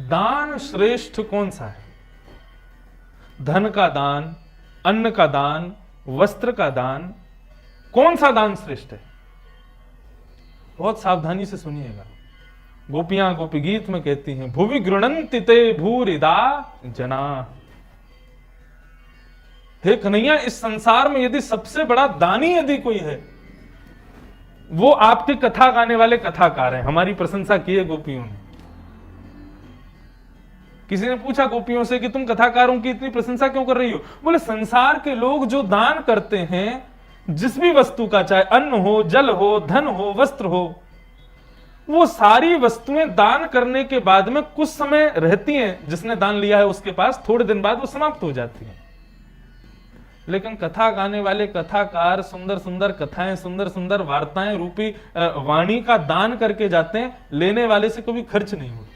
दान श्रेष्ठ कौन सा है? धन का दान, अन्न का दान, वस्त्र का दान, कौन सा दान श्रेष्ठ है? बहुत सावधानी से सुनिएगा। गोपियां गोपी गीत में कहती हैं, भुवि गृणन्ति ते भूरिदा जना। हे कन्हैया, इस संसार में यदि सबसे बड़ा दानी यदि कोई है, वो आपकी कथा गाने वाले कथाकार हैं। हमारी प्रशंसा की है गोपियों ने। किसी ने पूछा गोपियों से कि तुम कथाकारों की इतनी प्रशंसा क्यों कर रही हो? बोले संसार के लोग जो दान करते हैं, जिस भी वस्तु का, चाहे अन्न हो, जल हो, धन हो, वस्त्र हो, वो सारी वस्तुएं दान करने के बाद में कुछ समय रहती हैं, जिसने दान लिया है उसके पास, थोड़े दिन बाद वो समाप्त हो जाती हैं। लेकिन कथा गाने वाले कथाकार सुंदर सुंदर कथाएं, सुंदर सुंदर वार्ताएं रूपी वाणी का दान करके जाते हैं, लेने वाले से कभी खर्च नहीं होता।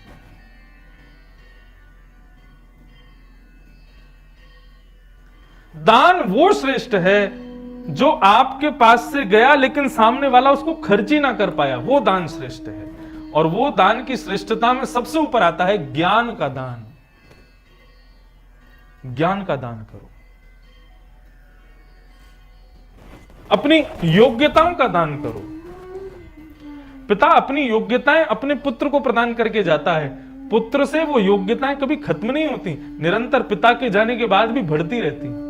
दान वो श्रेष्ठ है जो आपके पास से गया लेकिन सामने वाला उसको खर्च ही ना कर पाया, वो दान श्रेष्ठ है। और वो दान की श्रेष्ठता में सबसे ऊपर आता है ज्ञान का दान। ज्ञान का दान करो, अपनी योग्यताओं का दान करो। पिता अपनी योग्यताएं अपने पुत्र को प्रदान करके जाता है, पुत्र से वो योग्यताएं कभी खत्म नहीं होती, निरंतर पिता के जाने के बाद भी बढ़ती रहती।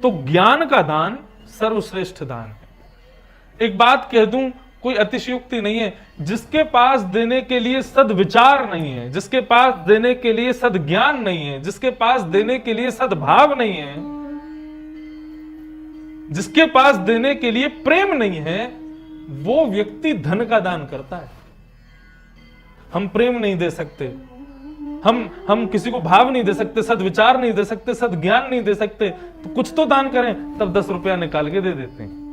तो ज्ञान का दान सर्वश्रेष्ठ दान है। एक बात कह दूं, कोई अतिशयोक्ति नहीं है, जिसके पास देने के लिए सद्विचार नहीं है, जिसके पास देने के लिए सद्ज्ञान नहीं है, जिसके पास देने के लिए सद्भाव नहीं है, जिसके पास देने के लिए प्रेम नहीं है, वो व्यक्ति धन का दान करता है। हम प्रेम नहीं दे सकते, हम किसी को भाव नहीं दे सकते, सद्विचार नहीं दे सकते, सद्ज्ञान नहीं दे सकते, तो कुछ तो दान करें। तब 10 रुपया निकाल के दे देते हैं।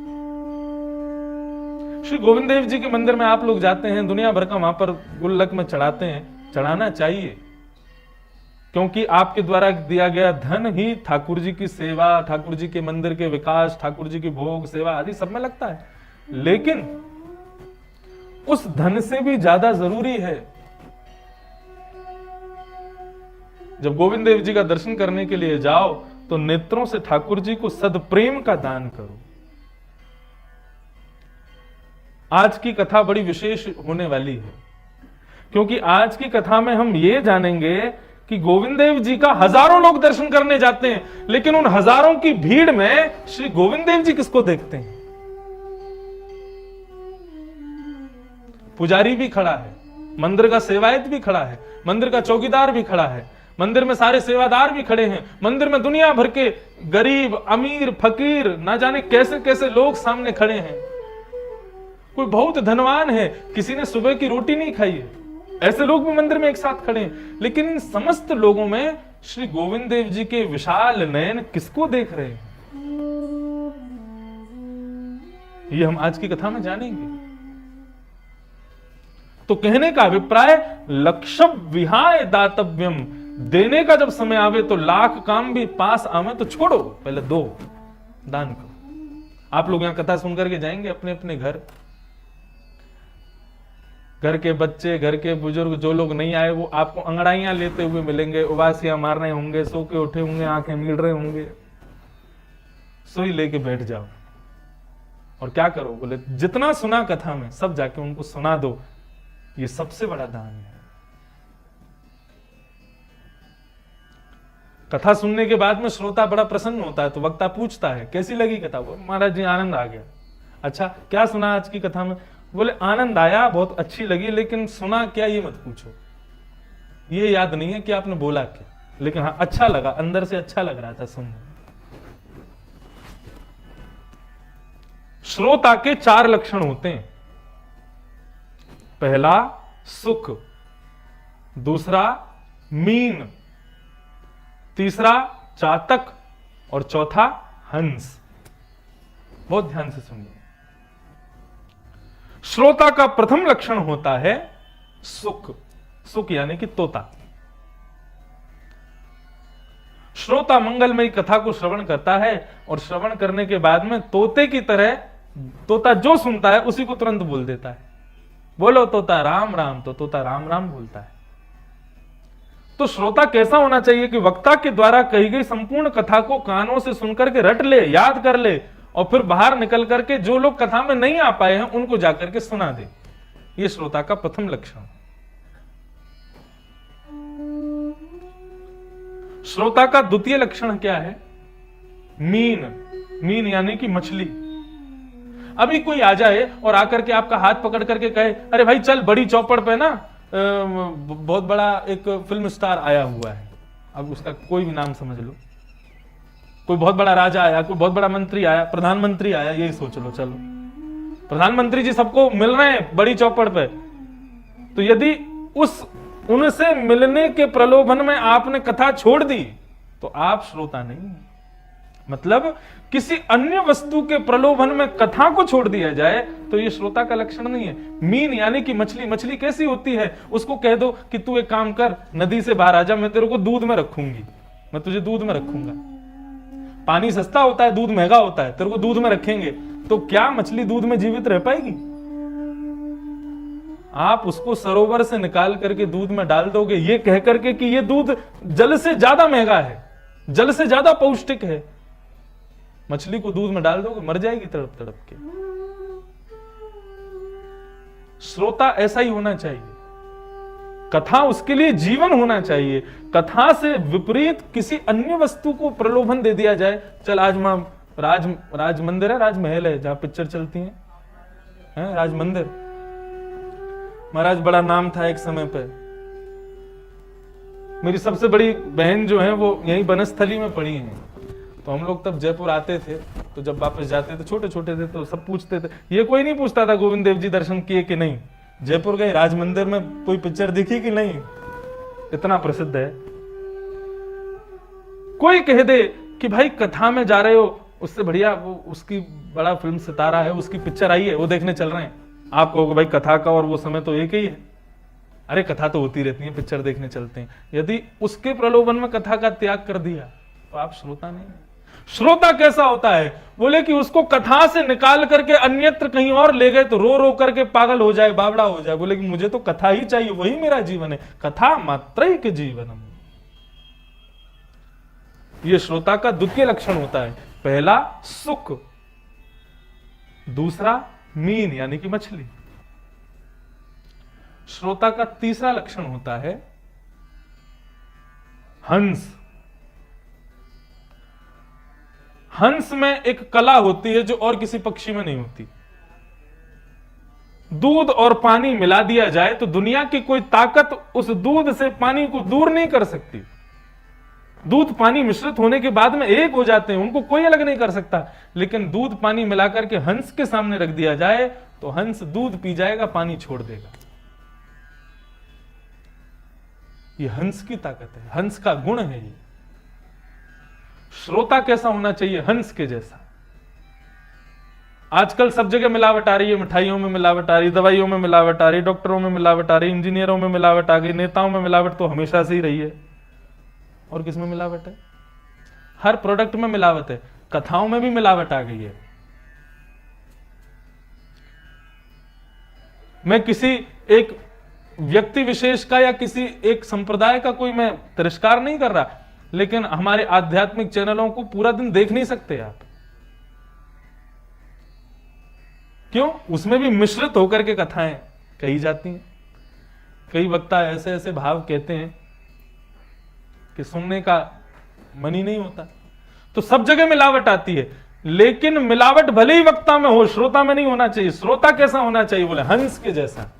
श्री गोविंद देव जी के मंदिर में आप लोग जाते हैं, दुनिया भर का वहां पर गुल्लक में चढ़ाते हैं, चढ़ाना चाहिए, क्योंकि आपके द्वारा दिया गया धन ही ठाकुर जी की सेवा, ठाकुर जी के मंदिर के विकास, ठाकुर जी की भोग सेवा आदि सब में लगता है। लेकिन उस धन से भी ज्यादा जरूरी है, जब गोविंद देव जी का दर्शन करने के लिए जाओ तो नेत्रों से ठाकुर जी को सदप्रेम का दान करो। आज की कथा बड़ी विशेष होने वाली है, क्योंकि आज की कथा में हम ये जानेंगे कि गोविंद देव जी का हजारों लोग दर्शन करने जाते हैं, लेकिन उन हजारों की भीड़ में श्री गोविंद देव जी किसको देखते हैं? पुजारी भी खड़ा है, मंदिर का सेवायत भी खड़ा है, मंदिर का चौकीदार भी खड़ा है, मंदिर में सारे सेवादार भी खड़े हैं, मंदिर में दुनिया भर के गरीब, अमीर, फकीर, ना जाने कैसे कैसे लोग सामने खड़े हैं। कोई बहुत धनवान है, किसी ने सुबह की रोटी नहीं खाई है, ऐसे लोग भी मंदिर में एक साथ खड़े हैं। लेकिन इन समस्त लोगों में श्री गोविंद देव जी के विशाल नयन किसको देख रहे हैं, ये हम आज की कथा में जानेंगे। तो कहने का अभिप्राय, लक्ष्य विहाय दातव्यम, देने का जब समय आवे तो लाख काम भी पास आवे तो छोड़ो, पहले दो, दान करो। आप लोग यहां कथा सुनकर के जाएंगे अपने अपने घर, घर के बच्चे, घर के बुजुर्ग, जो लोग नहीं आए वो आपको अंगड़ाइयां लेते हुए मिलेंगे, उबासियां मार रहे होंगे, सो के उठे होंगे, आंखें मीड़ रहे होंगे। सोई लेके बैठ जाओ और क्या करो? बोले जितना सुना कथा में सब जाके उनको सुना दो, ये सबसे बड़ा दान है। कथा सुनने के बाद में श्रोता बड़ा प्रसन्न होता है, तो वक्ता पूछता है कैसी लगी कथा? वो महाराज जी आनंद आ गया। अच्छा, क्या सुना आज की कथा में? बोले आनंद आया, बहुत अच्छी लगी, लेकिन सुना क्या ये मत पूछो, ये याद नहीं है कि आपने बोला क्या, लेकिन हाँ अच्छा लगा, अंदर से अच्छा लग रहा था सुनने। श्रोता के 4 लक्षण होते हैं। पहला सुख, दूसरा मीन, तीसरा चातक और चौथा हंस। बहुत ध्यान से सुनिए। श्रोता का प्रथम लक्षण होता है सुख, सुख यानी कि तोता। श्रोता मंगलमयी कथा को श्रवण करता है और श्रवण करने के बाद में तोते की तरह, तोता जो सुनता है उसी को तुरंत बोल देता है। बोलो तोता राम राम, तो तोता राम राम बोलता है। तो श्रोता कैसा होना चाहिए कि वक्ता के द्वारा कही गई संपूर्ण कथा को कानों से सुनकर के रट ले, याद कर ले, और फिर बाहर निकल करके जो लोग कथा में नहीं आ पाए हैं उनको जाकर के सुना दे। यह श्रोता का प्रथम लक्षण। श्रोता का द्वितीय लक्षण क्या है? मीन। मीन यानी कि मछली। अभी कोई आ जाए और आकर के आपका हाथ पकड़ करके कहे, अरे भाई चल बड़ी चौपड़ पे ना बहुत बड़ा एक फिल्म स्टार आया हुआ है, अब उसका कोई भी नाम समझ लो, कोई बहुत बड़ा राजा आया, कोई बहुत बड़ा मंत्री आया, प्रधानमंत्री आया, यही सोच लो। चलो प्रधानमंत्री जी सबको मिल रहे हैं बड़ी चौपड़ पे, तो यदि उनसे मिलने के प्रलोभन में आपने कथा छोड़ दी तो आप श्रोता नहीं। मतलब किसी अन्य वस्तु के प्रलोभन में कथा को छोड़ दिया जाए तो यह श्रोता का लक्षण नहीं है। मीन यानी कि मछली। मछली कैसी होती है? उसको कह दो कि तू एक काम कर, नदी से बाहर आ जा, मैं तेरे को दूध में रखूंगी, मैं तुझे दूध में रखूंगा। पानी सस्ता होता है, दूध महंगा होता है, तेरे को दूध में रखेंगे, तो क्या मछली दूध में जीवित रह पाएगी? आप उसको सरोवर से निकाल करके दूध में डाल दोगे ये कह करके कि ये दूध जल से ज्यादा महंगा है, जल से ज्यादा पौष्टिक है, मछली को दूध में डाल दोगे, मर जाएगी तड़प तड़प के। श्रोता ऐसा ही होना चाहिए। कथा उसके लिए जीवन होना चाहिए। कथा से विपरीत किसी अन्य वस्तु को प्रलोभन दे दिया जाए, चल आज राज मंदिर है, राजमहल है जहां पिक्चर चलती है राज मंदिर, महाराज बड़ा नाम था एक समय पे। मेरी सबसे बड़ी बहन जो है वो यही बनस्थली में पढ़ी है, तो हम लोग तब जयपुर आते थे, तो जब वापस जाते थे, छोटे छोटे थे, तो सब पूछते थे, ये कोई नहीं पूछता था गोविंद देव जी दर्शन किए कि नहीं, जयपुर गए राज मंदिर में कोई पिक्चर दिखी कि नहीं, इतना प्रसिद्ध है। कोई कह दे कि भाई कथा में जा रहे हो, उससे बढ़िया वो उसकी बड़ा फिल्म सितारा है, उसकी पिक्चर आई है, वो देखने चल रहे हैं, आप कहोगे भाई कथा का और वो समय तो एक ही है। अरे कथा तो होती रहती है, पिक्चर देखने चलते हैं। यदि उसके प्रलोभन में कथा का त्याग कर दिया तो आप श्रोता नहीं। श्रोता कैसा होता है? बोले कि उसको कथा से निकाल करके अन्यत्र कहीं और ले गए तो रो रो करके पागल हो जाए, बावड़ा हो जाए, बोले कि मुझे तो कथा ही चाहिए, वही मेरा जीवन है, कथा मात्रैक जीवनम। यह श्रोता का द्वितीय लक्षण होता है। पहला सुख, दूसरा मीन यानी कि मछली। श्रोता का तीसरा लक्षण होता है हंस। हंस में एक कला होती है जो और किसी पक्षी में नहीं होती। दूध और पानी मिला दिया जाए तो दुनिया की कोई ताकत उस दूध से पानी को दूर नहीं कर सकती। दूध पानी मिश्रित होने के बाद में एक हो जाते हैं, उनको कोई अलग नहीं कर सकता। लेकिन दूध पानी मिलाकर के हंस के सामने रख दिया जाए तो हंस दूध पी जाएगा, पानी छोड़ देगा। ये हंस की ताकत है, हंस का गुण है ये। श्रोता कैसा होना चाहिए? हंस के जैसा। आजकल सब जगह मिलावट आ रही है, मिठाइयों में मिलावट आ रही, दवाइयों में मिलावट आ रही, डॉक्टरों में मिलावट आ रही, इंजीनियरों में मिलावट आ गई, नेताओं में मिलावट तो हमेशा से ही रही है। और किस में मिलावट है? हर प्रोडक्ट में मिलावट है, कथाओं में भी मिलावट आ गई है। मैं किसी एक व्यक्ति विशेष का या किसी एक संप्रदाय का कोई मैं तिरस्कार नहीं कर रहा, लेकिन हमारे आध्यात्मिक चैनलों को पूरा दिन देख नहीं सकते आप। क्यों? उसमें भी मिश्रित होकर के कथाएं कही जाती हैं। कई वक्ता ऐसे ऐसे भाव कहते हैं कि सुनने का मन ही नहीं होता। तो सब जगह मिलावट आती है, लेकिन मिलावट भले ही वक्ता में हो, श्रोता में नहीं होना चाहिए। श्रोता कैसा होना चाहिए? बोले हंस के जैसा।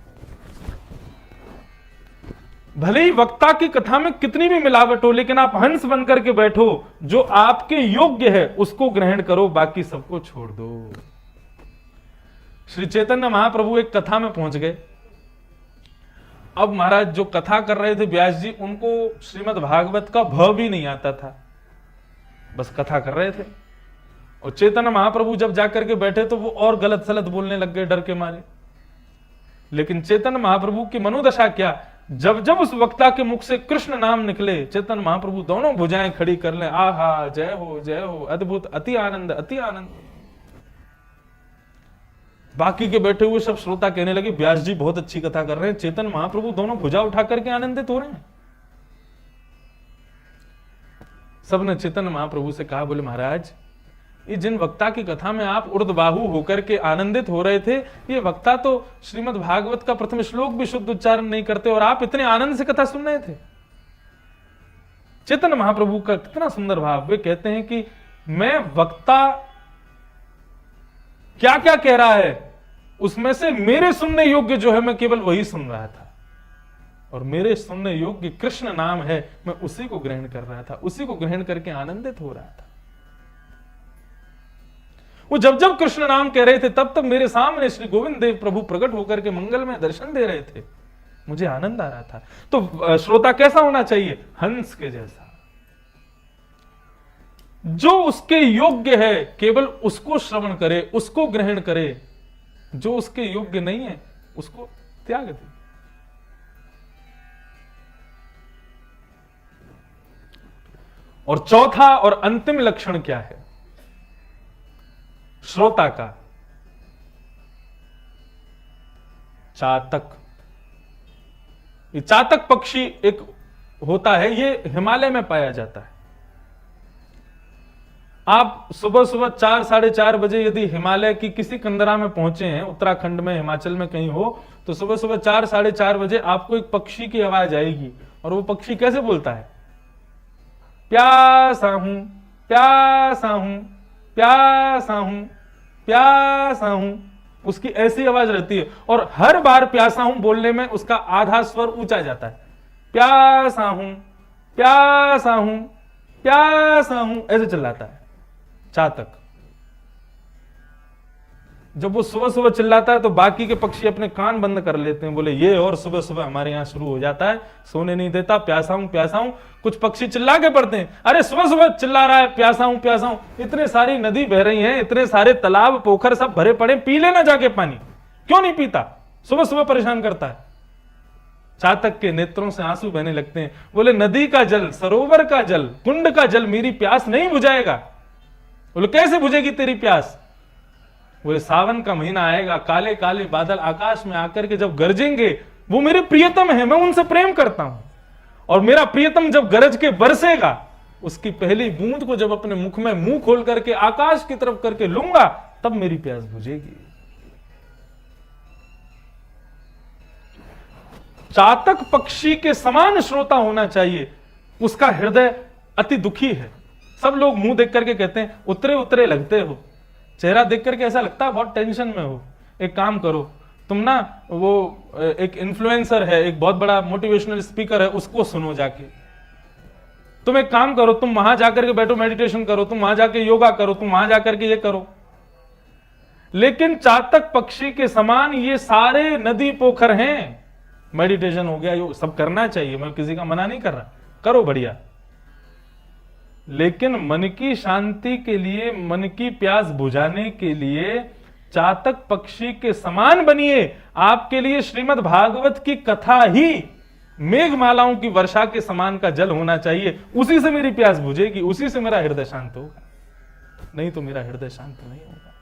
भले ही वक्ता की कथा में कितनी भी मिलावट हो, लेकिन आप हंस बनकर के बैठो, जो आपके योग्य है उसको ग्रहण करो, बाकी सबको छोड़ दो। श्री चैतन्य महाप्रभु एक कथा में पहुंच गए। अब महाराज जो कथा कर रहे थे व्यास जी, उनको श्रीमद् भागवत का भ भी नहीं आता था, बस कथा कर रहे थे। और चैतन्य महाप्रभु जब जाकर के बैठे तो वो और गलत सलत बोलने लग गए डर के मारे। लेकिन चैतन्य महाप्रभु की मनोदशा क्या, जब जब उस वक्ता के मुख से कृष्ण नाम निकले, चैतन्य महाप्रभु दोनों भुजाएं खड़ी कर ले, आहा जय हो, अद्भुत, अति आनंद, अति आनंद। बाकी के बैठे हुए सब श्रोता कहने लगे व्यास जी बहुत अच्छी कथा कर रहे हैं, चेतन महाप्रभु दोनों भुजा उठा करके आनंदित हो रहे हैं। सबने चेतन महाप्रभु से कहा, बोले महाराज ये जिन वक्ता की कथा में आप उर्दबाहु होकर के आनंदित हो रहे थे, ये वक्ता तो श्रीमद् भागवत का प्रथम श्लोक भी शुद्ध उच्चारण नहीं करते और आप इतने आनंद से कथा सुन रहे थे। चेतन महाप्रभु का कितना सुंदर भाव, वे कहते हैं कि मैं वक्ता क्या क्या कह रहा है उसमें से मेरे सुनने योग्य जो है मैं केवल वही सुन रहा था, और मेरे सुनने योग्य कृष्ण नाम है, मैं उसी को ग्रहण कर रहा था, उसी को ग्रहण करके आनंदित हो रहा था। वो जब जब कृष्ण नाम कह रहे थे तब तब मेरे सामने श्री गोविंद देव प्रभु प्रकट होकर के मंगल में दर्शन दे रहे थे, मुझे आनंद आ रहा था। तो श्रोता कैसा होना चाहिए? हंस के जैसा, जो उसके योग्य है केवल उसको श्रवण करे, उसको ग्रहण करे, जो उसके योग्य नहीं है उसको त्याग दे। और चौथा और अंतिम लक्षण क्या है श्रोता का? चातक। ये चातक पक्षी एक होता है, ये हिमालय में पाया जाता है। आप सुबह सुबह 4 साढ़े 4 बजे यदि हिमालय की किसी कंदरा में पहुंचे हैं, उत्तराखंड में, हिमाचल में कहीं हो, तो सुबह सुबह 4 साढ़े 4 बजे आपको एक पक्षी की आवाज आएगी। और वो पक्षी कैसे बोलता है? प्यासा हूं, प्यासा हूं, प्यासा हूं, प्यासा हूं। उसकी ऐसी आवाज रहती है और हर बार प्यासा हूं बोलने में उसका आधा स्वर ऊंचा जाता है। प्यासा हूं, प्यासा हूं, प्यासा हूं, ऐसे चिल्लाता है चातक। जब वो सुबह सुबह चिल्लाता है तो बाकी के पक्षी अपने कान बंद कर लेते हैं, बोले ये और सुबह सुबह हमारे यहां शुरू हो जाता है, सोने नहीं देता, प्यासा हूं प्यासा हूं। कुछ पक्षी चिल्ला के पड़ते हैं, अरे सुबह सुबह चिल्ला रहा है प्यासा हूं प्यासा हूं, इतने सारी नदी बह रही हैं, इतने सारे तालाब पोखर सब भरे पड़े, पी लेना जाके पानी, क्यों नहीं पीता? सुबह सुबह परेशान करता है। चातक के नेत्रों से आंसू बहने लगते हैं, बोले नदी का जल, सरोवर का जल, कुंड का जल मेरी प्यास नहीं बुझाएगा। बोले कैसे बुझेगी तेरी प्यास? बोले सावन का महीना आएगा, काले काले बादल आकाश में आकर के जब गरजेंगे, वो मेरे प्रियतम है, मैं उनसे प्रेम करता हूं, और मेरा प्रियतम जब गरज के बरसेगा, उसकी पहली बूंद को जब अपने मुख में मुंह खोल करके आकाश की तरफ करके लूंगा, तब मेरी प्यास बुझेगी। चातक पक्षी के समान श्रोता होना चाहिए। उसका हृदय अति दुखी है। सब लोग मुंह देख करके कहते हैं उतरे उतरे लगते हो, चेहरा देख करके ऐसा लगता है बहुत टेंशन में हो। एक काम करो, तुम ना वो एक इन्फ्लुएंसर है, एक बहुत बड़ा मोटिवेशनल स्पीकर है, उसको सुनो जाके। तुम एक काम करो, तुम वहां जाकर के बैठो, मेडिटेशन करो, तुम वहां जाके योगा करो, तुम वहां जाकर के ये करो। लेकिन चातक पक्षी के समान ये सारे नदी पोखर हैं। मेडिटेशन हो गया, यो सब करना चाहिए, मैं किसी का मना नहीं कर रहा, करो बढ़िया, लेकिन मन की शांति के लिए, मन की प्यास बुझाने के लिए चातक पक्षी के समान बनिए। आपके लिए श्रीमद् भागवत की कथा ही मेघमालाओं की वर्षा के समान का जल होना चाहिए। उसी से मेरी प्यास बुझेगी, उसी से मेरा हृदय शांत होगा, नहीं तो मेरा हृदय शांत नहीं होगा।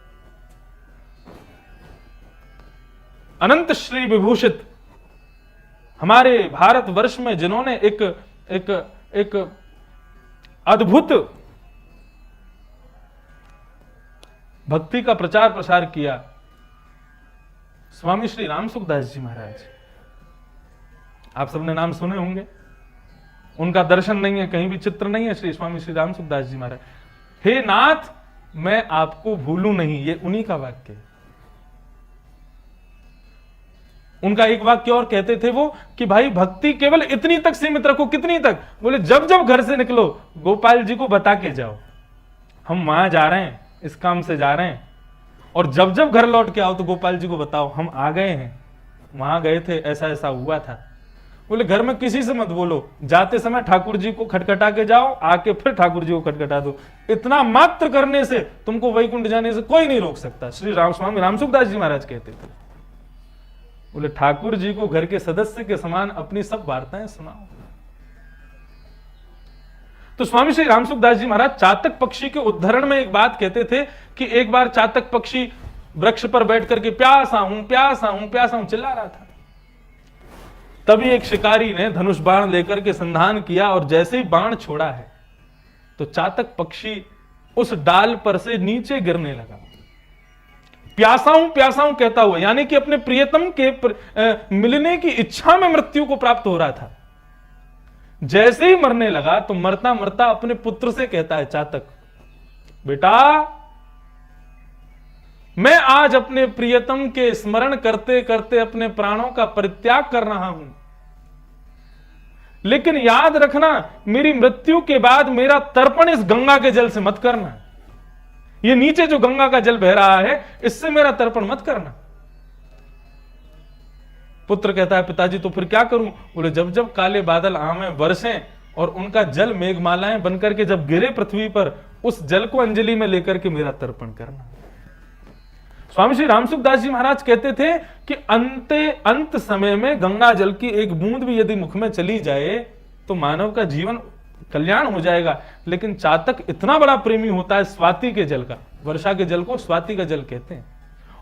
अनंत श्री विभूषित हमारे भारतवर्ष में जिन्होंने एक अद्भुत भक्ति का प्रचार प्रसार किया, स्वामी श्री राम सुखदास जी महाराज। आप सबने नाम सुने होंगे, उनका दर्शन नहीं है, कहीं भी चित्र नहीं है, श्री स्वामी श्री राम सुखदास जी महाराज। हे नाथ मैं आपको भूलूं नहीं, ये उन्हीं का वाक्य है। उनका एक वाक्य और कहते थे वो कि भाई भक्ति केवल इतनी तक सीमित रखो। कितनी तक? बोले जब जब घर से निकलो गोपाल जी को बता के जाओ हम वहां जा रहे हैं, इस काम से जा रहे हैं, और जब जब घर लौट के आओ तो गोपाल जी को बताओ हम आ गए हैं, वहां गए थे, ऐसा ऐसा हुआ था। बोले घर में किसी से मत बोलो, जाते समय ठाकुर जी को खटखटा के जाओ, आके फिर ठाकुर जी को खटखटा दो। इतना मात्र करने से तुमको वैकुंठ जाने से कोई नहीं रोक सकता, श्री राम स्वामी राम सुखदास जी महाराज कहते थे। बोले ठाकुर जी को घर के सदस्य के समान अपनी सब वार्ताएं सुनाओ। तो स्वामी श्री राम सुखदास जी महाराज चातक पक्षी के उद्धरण में एक बात कहते थे कि एक बार चातक पक्षी वृक्ष पर बैठ करके प्यासा हूं प्यासा हूं प्यासा हूं चिल्ला रहा था। तभी एक शिकारी ने धनुष बाण लेकर के संधान किया और जैसे ही बाण छोड़ा है तो चातक पक्षी उस डाल पर से नीचे गिरने लगा। प्यासा हूं कहता हुआ, यानी कि अपने प्रियतम के मिलने की इच्छा में मृत्यु को प्राप्त हो रहा था। जैसे ही मरने लगा तो मरता मरता अपने पुत्र से कहता है, चातक बेटा मैं आज अपने प्रियतम के स्मरण करते करते अपने प्राणों का परित्याग कर रहा हूं, लेकिन याद रखना मेरी मृत्यु के बाद मेरा तर्पण इस गंगा के जल से मत करना। ये नीचे जो गंगा का जल बह रहा है इससे मेरा तर्पण मत करना। पुत्र कहता है, पिताजी तो फिर क्या करूं? बोले, जब जब काले बादल आवे बरसें और उनका जल मेघमालाएं बनकर के जब गिरे पृथ्वी पर, उस जल को अंजलि में लेकर के मेरा तर्पण करना। स्वामी श्री रामसुखदास जी महाराज कहते थे कि अंत समय में गंगा जल की एक बूंद भी यदि मुख में चली जाए तो मानव का जीवन कल्याण हो जाएगा। लेकिन चातक इतना बड़ा प्रेमी होता है स्वाति के जल का, वर्षा के जल को स्वाति का जल कहते हैं,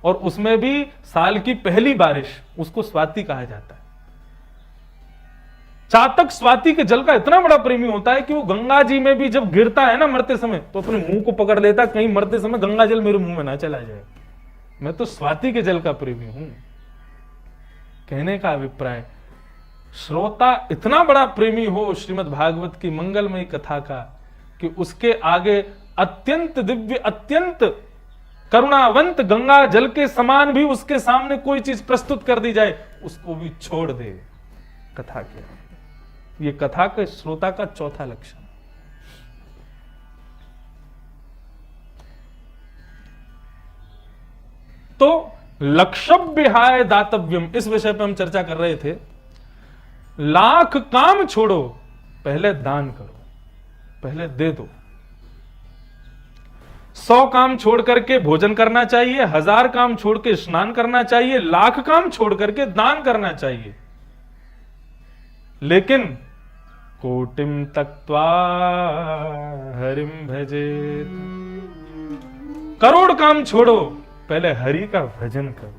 और उसमें भी साल की पहली बारिश, उसको स्वाति कहा जाता है। चातक स्वाति के जल का इतना बड़ा प्रेमी होता है कि वो गंगा जी में भी जब गिरता है ना मरते समय, तो अपने मुंह को पकड़ लेता, कहीं मरते समय गंगा जल मेरे मुंह में ना चला जाए, मैं तो स्वाति के जल का प्रेमी हूं। कहने का अभिप्राय, श्रोता इतना बड़ा प्रेमी हो श्रीमद् भागवत की मंगलमयी कथा का कि उसके आगे अत्यंत दिव्य, अत्यंत करुणावंत गंगा जल के समान भी उसके सामने कोई चीज प्रस्तुत कर दी जाए, उसको भी छोड़ दे कथा के। ये कथा के श्रोता का चौथा लक्षण। तो लक्षव्यहाय दातव्यम, इस विषय पे हम चर्चा कर रहे थे। लाख काम छोड़ो, पहले दान करो, पहले दे दो। 100 काम छोड़ करके भोजन करना चाहिए, 1000 काम छोड़ के स्नान करना चाहिए, लाख काम छोड़ करके दान करना चाहिए। लेकिन कोटिम तक्त्वा हरिम भजेत, करोड़ काम छोड़ो, पहले हरि का भजन करो।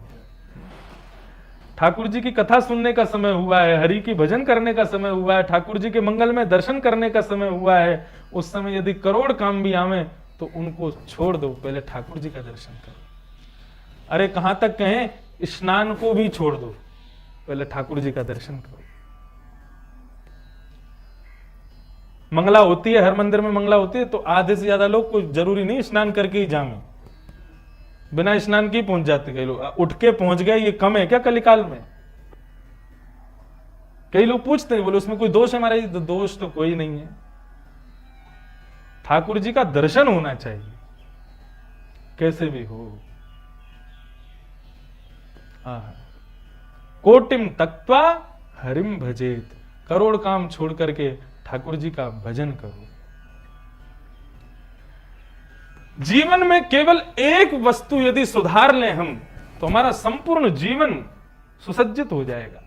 ठाकुर जी की कथा सुनने का समय हुआ है, हरि की भजन करने का समय हुआ है, ठाकुर जी के मंगल में दर्शन करने का समय हुआ है। उस समय यदि करोड़ काम भी आवे तो उनको छोड़ दो, पहले ठाकुर जी का दर्शन करो। अरे कहां तक कहें, स्नान को भी छोड़ दो, पहले ठाकुर जी का दर्शन करो। मंगला होती है, हर मंदिर में मंगला होती है, तो आधे से ज्यादा लोग कोई जरूरी नहीं स्नान करके ही जामे, बिना स्नान के पहुंच जाते। कई लोग उठ के पहुंच गए, ये कम है क्या कलिकाल में? कई लोग पूछते हैं, बोले उसमें कोई दोष है हमारा? दोष तो कोई नहीं है, ठाकुर जी का दर्शन होना चाहिए कैसे भी हो। कोटिम तक्त्वा हरिम भजेत, करोड़ काम छोड़ करके ठाकुर जी का भजन करो। जीवन में केवल एक वस्तु यदि सुधार लें हम, तो हमारा संपूर्ण जीवन सुसज्जित हो जाएगा।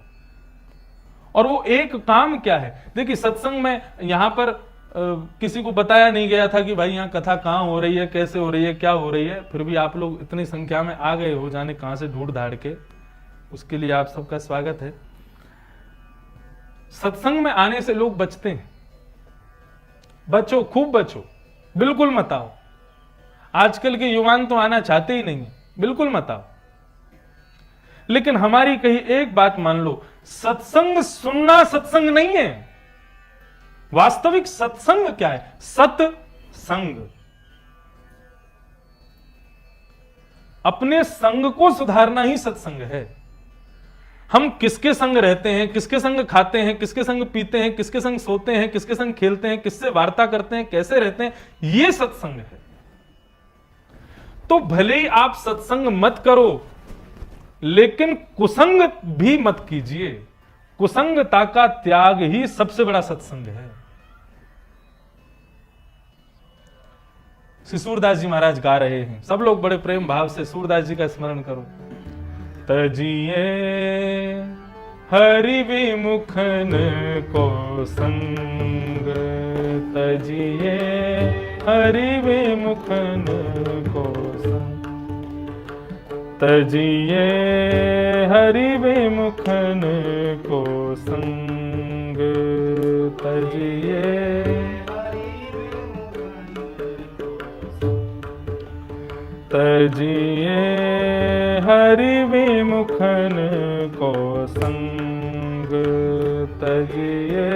और वो एक काम क्या है? देखिए, सत्संग में यहां पर किसी को बताया नहीं गया था कि भाई यहां कथा कहां हो रही है, कैसे हो रही है, क्या हो रही है। फिर भी आप लोग इतनी संख्या में आ गए हो, जाने कहां से ढूंढ धाड़ के, उसके लिए आप सबका स्वागत है। सत्संग में आने से लोग बचते हैं। बचो, खूब बचो, बिल्कुल मत आओ। आजकल के युवान तो आना चाहते ही नहीं है, बिल्कुल मत आओ। लेकिन हमारी कही एक बात मान लो, सत्संग सुनना सत्संग नहीं है। वास्तविक सत्संग क्या है? सत्संग। अपने संग को सुधारना ही सत्संग है। हम किसके संग रहते हैं, किसके संग खाते हैं, किसके संग पीते हैं, किसके संग सोते हैं, किसके संग खेलते हैं, किससे वार्ता करते हैं, कैसे रहते हैं, यह सत्संग है। तो भले ही आप सत्संग मत करो, लेकिन कुसंग भी मत कीजिए। कुसंगता का त्याग ही सबसे बड़ा सत्संग है। श्री सूरदास जी महाराज गा रहे हैं, सब लोग बड़े प्रेम भाव से सूरदास जी का स्मरण करो। तजिए हरि विमुखन को संग, तजिए हरि विमुखन को संग। तजिए हरि विमुखन को संग, तजिए तजिए हरि विमुखन को संग, तजिए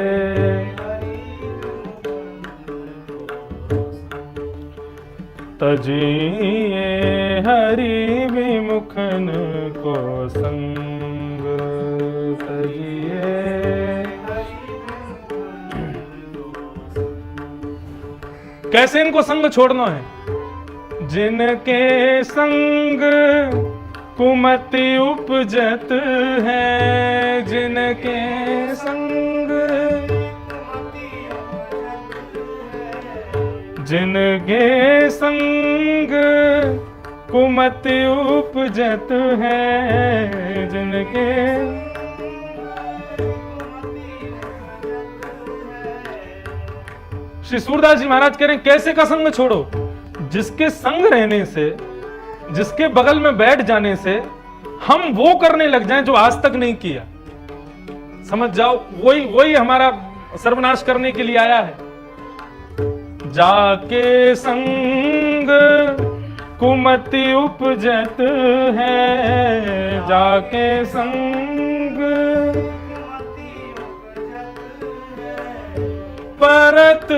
तजिए हरि विमुखन को संग, तजिए। कैसे इनको संग छोड़ना है? जिनके संग कुमति उपजत है, जिनके संग, जिनके संग कुमति उपजत है, जिनके श्री सूरदास जी महाराज कह रहे हैं कैसे का संग छोड़ो? जिसके संग रहने से, जिसके बगल में बैठ जाने से हम वो करने लग जाएं जो आज तक नहीं किया। समझ जाओ, वही हमारा सर्वनाश करने के लिए आया है। जाके संग कुमति उपजत है, जाके संग परत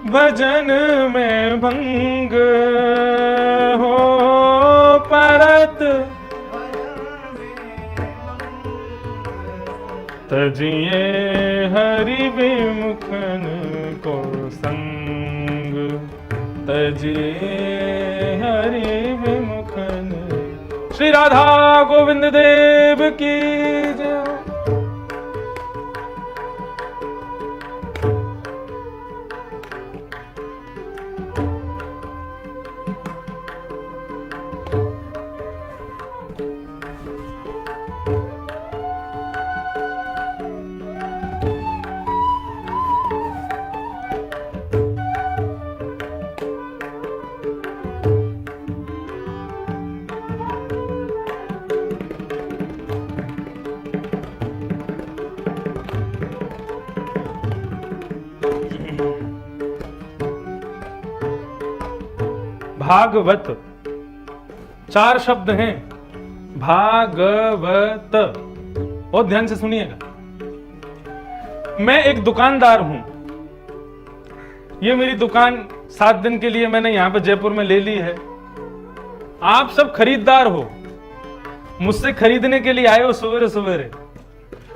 भजन में भंग हो, परत तजिए हरि विमुखन को संग, तजिए हरि विमुखन। श्री राधा गोविंद देव की जय। भागवत 4 शब्द हैं। भागवत, बहुत ध्यान से सुनिएगा। मैं एक दुकानदार हूं। ये मेरी दुकान 7 दिन के लिए मैंने यहां पे जयपुर में ले ली है। आप सब खरीदार हो, मुझसे खरीदने के लिए आए हो सवेरे सवेरे।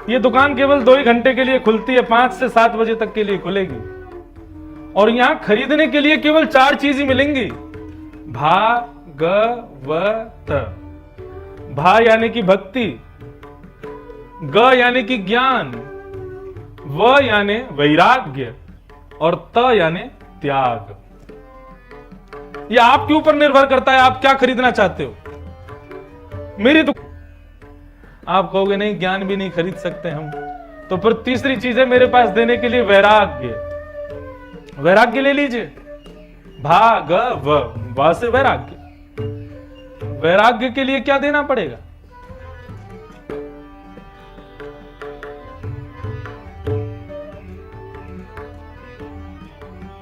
ये दुकान केवल 2 ही घंटे के लिए खुलती है, 5 से 7 बजे तक के लिए खुलेगी। और यहां खरीदने के लिए केवल 4 चीज ही मिलेंगी। भागवत, भा यानी कि भक्ति, ग यानी कि ज्ञान, व यानी वैराग्य, और त यानी त्याग। यह आपके ऊपर निर्भर करता है, आप क्या खरीदना चाहते हो। मेरी तो आप कहोगे नहीं, ज्ञान भी नहीं खरीद सकते हम, तो फिर तीसरी चीज है मेरे पास देने के लिए, वैराग्य। वैराग्य ले लीजिए। भागव, वा से वैराग्य। वैराग्य के लिए क्या देना पड़ेगा?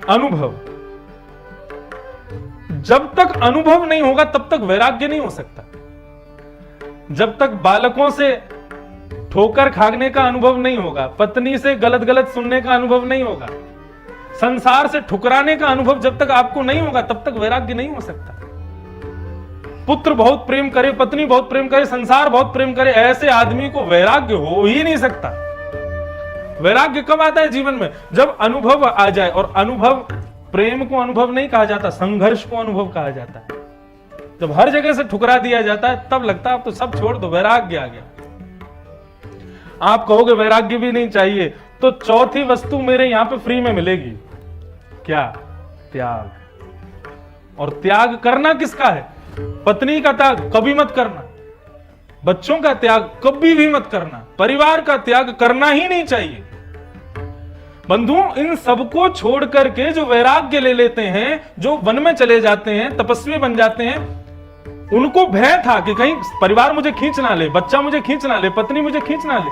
अनुभव। जब तक अनुभव नहीं होगा तब तक वैराग्य नहीं हो सकता। जब तक बालकों से ठोकर खाने का अनुभव नहीं होगा, पत्नी से गलत गलत सुनने का अनुभव नहीं होगा, संसार से ठुकराने का अनुभव जब तक आपको नहीं होगा तब तक वैराग्य नहीं हो सकता। पुत्र बहुत प्रेम करे, पत्नी बहुत प्रेम करे, संसार बहुत प्रेम करे, ऐसे आदमी को वैराग्य हो ही नहीं सकता। वैराग्य कब आता है जीवन में? जब अनुभव आ जाए। और अनुभव, प्रेम को अनुभव नहीं कहा जाता, संघर्ष को अनुभव कहा जाता है। जब हर जगह से ठुकरा दिया जाता है तब लगता है अब तो सब छोड़ दो, वैराग्य आ गया। आप कहोगे वैराग्य भी नहीं चाहिए, तो चौथी वस्तु मेरे यहां पे फ्री में मिलेगी। क्या? त्याग। और त्याग करना किसका है? पत्नी का त्याग कभी मत करना, बच्चों का त्याग कभी भी मत करना, परिवार का त्याग करना ही नहीं चाहिए। बंधु, इन सबको छोड़ करके जो वैराग्य ले लेते हैं, जो वन में चले जाते हैं, तपस्वी बन जाते हैं, उनको भय था कि कहीं परिवार मुझे खींच ना ले, बच्चा मुझे खींच ना ले, पत्नी मुझे खींच ना ले।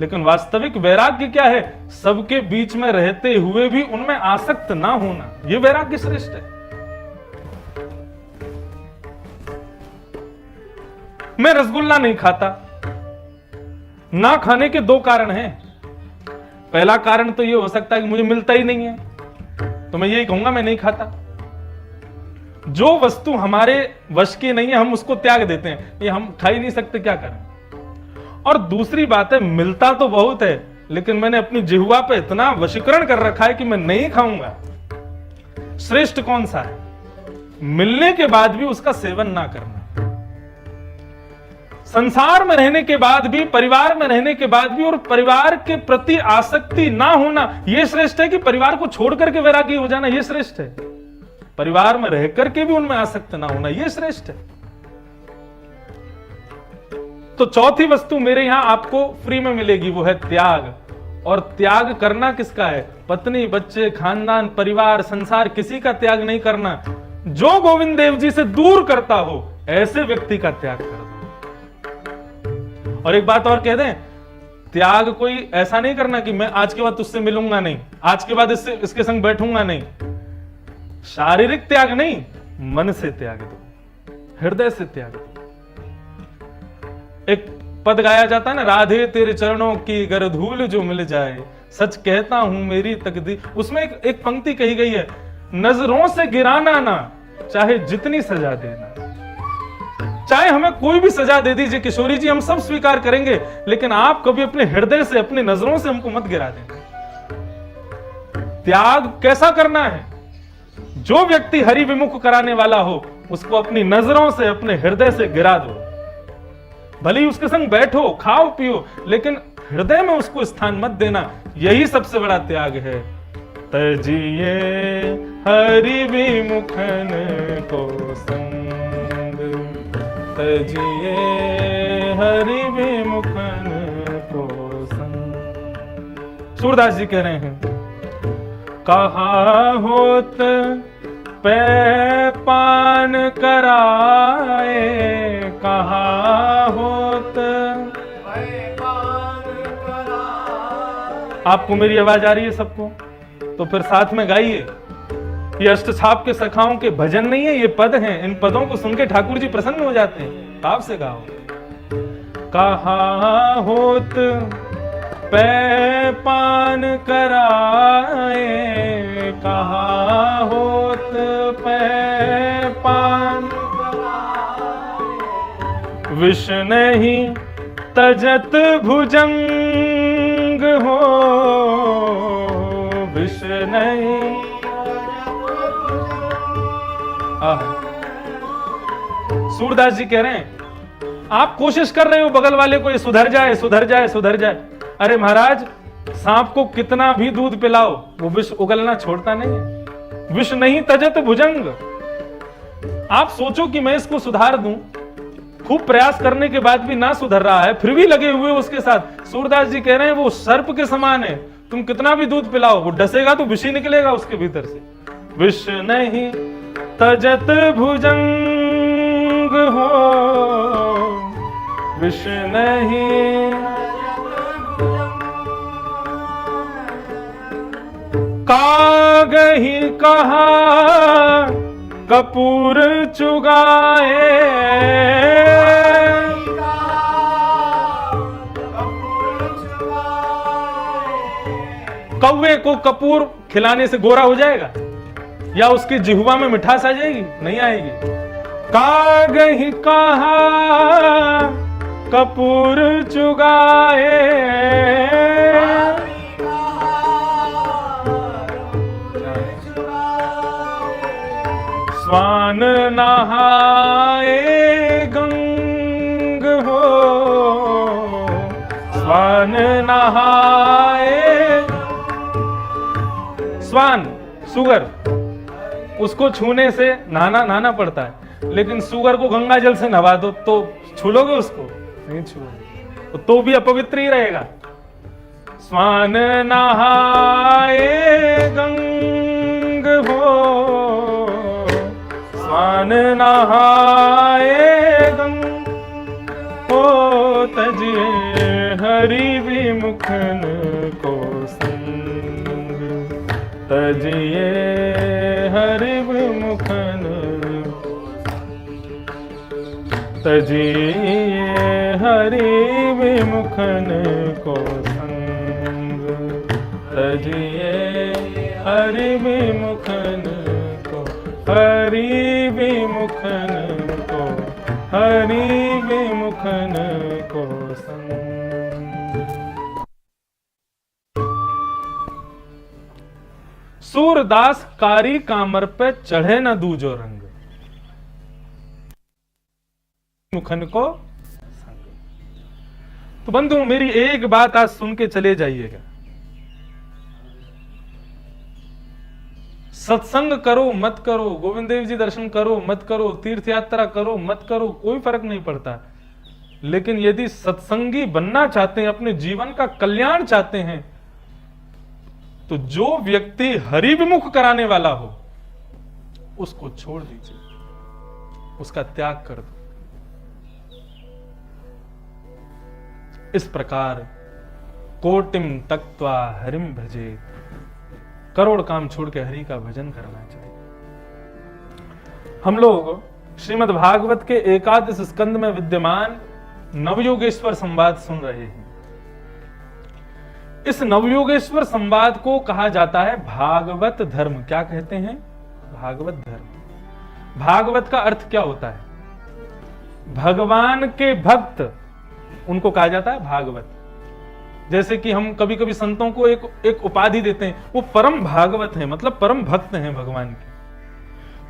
लेकिन वास्तविक वैराग्य क्या है? सबके बीच में रहते हुए भी उनमें आसक्त ना होना, यह वैराग्य श्रेष्ठ है। मैं रसगुल्ला नहीं खाता, ना खाने के दो कारण हैं। पहला कारण तो यह हो सकता है कि मुझे मिलता ही नहीं है, तो मैं यही कहूंगा मैं नहीं खाता। जो वस्तु हमारे वश की नहीं है हम उसको त्याग देते हैं, ये हम खा ही नहीं सकते, क्या करें। और दूसरी बात है, मिलता तो बहुत है लेकिन मैंने अपनी जिह्वा पे इतना वशीकरण कर रखा है कि मैं नहीं खाऊंगा। श्रेष्ठ कौन सा है? मिलने के बाद भी उसका सेवन ना करना, संसार में रहने के बाद भी, परिवार में रहने के बाद भी, और परिवार के प्रति आसक्ति ना होना, यह श्रेष्ठ है कि परिवार को छोड़ करके वैरागी हो जाना, यह श्रेष्ठ है। परिवार में रह करके भी उनमें आसक्त ना होना, यह श्रेष्ठ है। तो चौथी वस्तु मेरे यहां आपको फ्री में मिलेगी, वो है त्याग। और त्याग करना किसका है? पत्नी, बच्चे, खानदान, परिवार, संसार, किसी का त्याग नहीं करना। जो गोविंद देव जी से दूर करता हो ऐसे व्यक्ति का त्याग कर दो। और एक बात और कह दें, त्याग कोई ऐसा नहीं करना कि मैं आज के बाद तुझसे मिलूंगा नहीं, आज के बाद इसके संग बैठूंगा नहीं। शारीरिक त्याग नहीं, मन से त्याग दो, हृदय से त्याग दो। एक पद गाया जाता है ना, राधे तेरे चरणों की गर धूल जो मिल जाए, सच कहता हूं मेरी तकदीर। उसमें एक पंक्ति कही गई है, नजरों से गिराना ना, चाहे जितनी सजा देना। चाहे हमें कोई भी सजा दे दीजिए किशोरी जी, हम सब स्वीकार करेंगे, लेकिन आप कभी अपने हृदय से, अपनी नजरों से हमको मत गिरा देना। त्याग कैसा करना है? जो व्यक्ति हरि विमुख कराने वाला हो उसको अपनी नजरों से, अपने हृदय से गिरा दो। भले ही उसके संग बैठो, खाओ पियो, लेकिन हृदय में उसको स्थान मत देना। यही सबसे बड़ा त्याग है। तजिए हरि विमुखन को संग, तजिए हरि विमुखन को संग। सूरदास जी कह रहे हैं, कहा होत पै पान कराए, कहा होत पै पान कराए। आपको मेरी आवाज आ रही है सबको? तो फिर साथ में गाइए। ये अष्टछाप के सखाओं के भजन नहीं है, ये पद हैं। इन पदों को सुन के ठाकुर जी प्रसन्न हो जाते हैं। भाव से गाओ। कहा होत पै पान कराए, कहा होत पै पान कराए, विष नहीं तजत भुजंग हो, विष नहीं। सूरदास जी कह रहे हैं, आप कोशिश कर रहे हो बगल वाले को ये सुधर जाए, सुधर जाए, सुधर जाए। अरे महाराज, सांप को कितना भी दूध पिलाओ वो विष उगलना छोड़ता नहीं है। विष नहीं तजत भुजंग। आप सोचो कि मैं इसको सुधार दूं, खूब प्रयास करने के बाद भी ना सुधर रहा है, फिर भी लगे हुए उसके साथ। सूरदास जी कह रहे हैं वो सर्प के समान है, तुम कितना भी दूध पिलाओ वो डसेगा तो विष ही निकलेगा उसके भीतर से। विष नहीं तजत भुजंग हो, विष नहीं। कागही कहा कपूर चुगाए, कौवे को कपूर खिलाने से गोरा हो जाएगा या उसकी जिह्वा में मिठास आ जाएगी? नहीं आएगी। कागही कहा कपूर चुगाए, स्वान नहाए गंग हो, स्वान नहाए। स्वान सुगर, उसको छूने से नहाना पड़ता है, लेकिन सुगर को गंगा जल से नहा दो तो छूलोगे उसको? नहीं छूलोगे, तो भी अपवित्र ही रहेगा। स्वान नहाए गंग हो, स्वान मन नहाए गंगा, ओ तजिए हरि विमुखन को संग, तजिए हरि विमुखन, तजिए हरि विमुखन को संग, तजिए हरि विमुखन को, हरि विमुखन को, हरि विमुखन को संग। सूरदास कारी कामर पे चढ़े न दूजो रंग, मुखन को संग। तो बंधु मेरी एक बात आज सुन के चले जाइएगा, सत्संग करो मत करो, गोविंद देव जी दर्शन करो मत करो, तीर्थ यात्रा करो मत करो, कोई फर्क नहीं पड़ता। लेकिन यदि सत्संगी बनना चाहते हैं, अपने जीवन का कल्याण चाहते हैं, तो जो व्यक्ति हरि विमुख कराने वाला हो उसको छोड़ दीजिए, उसका त्याग कर दो। इस प्रकार कोटिम तक्त्वा हरिम भजे, करोड़ काम छोड़ के हरि का भजन करना चाहिए। हम लोग श्रीमद् भागवत के एकादश स्कंद में विद्यमान नवयोगेश्वर संवाद सुन रहे हैं। इस नवयोगेश्वर संवाद को कहा जाता है भागवत धर्म। क्या कहते हैं? भागवत धर्म। भागवत का अर्थ क्या होता है? भगवान के भक्त, उनको कहा जाता है भागवत। जैसे कि हम कभी कभी संतों को एक उपाधि देते हैं, वो परम भागवत है, मतलब परम भक्त हैं भगवान के।